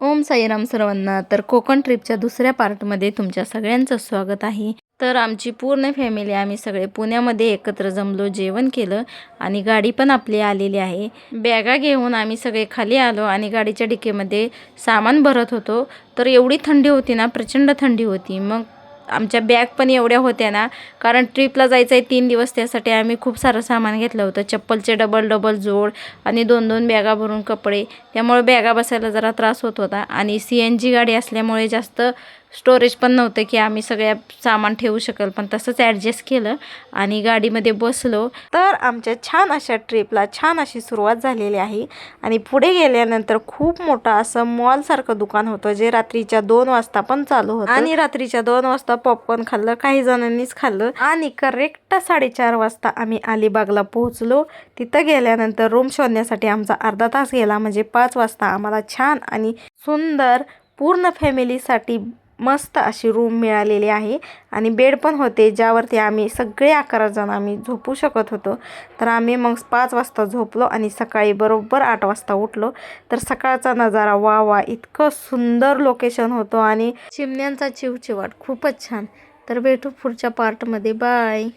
ओम साईराम सर्वांना. तर कोकण ट्रिपच्या दुसऱ्या पार्टमध्ये तुमच्या सगळ्यांचं स्वागत आहे. तर आमची पूर्ण फॅमिली आम्ही सगळे पुण्यामध्ये एकत्र जमलो, जेवण केलं आणि गाडी पण आपली आलेली आहे. बॅगा घेऊन आम्ही सगळे खाली आलो आणि गाडीच्या डिकीमध्ये सामान भरत होतो. तर एवढी थंडी होती ना, प्रचंड थंडी होती. मग आमच्या बॅग पण एवढ्या होत्या ना, कारण ट्रिपला जायचं आहे 3 दिवस, त्यासाठी आम्ही खूप सारं सामान घेतलं होतं. चप्पलचे डबल जोड आणि 2-2 बॅगा भरून कपडे. त्यामुळे बॅगा बसायला जरा त्रास होत होता आणि CNG गाडी असल्यामुळे जास्त स्टोरेज पण नव्हतं की आम्ही सगळ्या सामान ठेवू शकेल, पण तसंच ॲडजस्ट केलं आणि गाडीमध्ये बसलो. तर आमच्या छान अशा ट्रिपला छान अशी सुरुवात झालेली आहे. आणि पुढे गेल्यानंतर खूप मोठं असं मॉलसारखं दुकान होतं, जे रात्रीच्या 2 वाजता पण चालू होतं. आणि रात्रीच्या 2 वाजता पॉपकॉर्न खाल्लं, काही जणांनीच खाल्लं. आणि करेक्ट 4:30 वाजता आम्ही अलिबागला पोहोचलो. तिथं गेल्यानंतर रूम शोधण्यासाठी आमचा अर्धा तास गेला. म्हणजे 5 वाजता आम्हाला छान आणि सुंदर पूर्ण फॅमिलीसाठी मस्त अशी रूम मिळालेली आहे. आणि बेड पण होते, ज्यावरती आम्ही सगळे 11 जण आम्ही झोपू शकत होतो. तर आम्ही मग 5 वाजता झोपलो आणि सकाळी बरोबर 8 वाजता उठलो. तर सकाळचा नजारा वा वा, इतकं सुंदर लोकेशन होतं आणि चिमण्यांचा चिवचिवाट खूपच छान. तर भेटू पुढच्या पार्टमध्ये. बाय.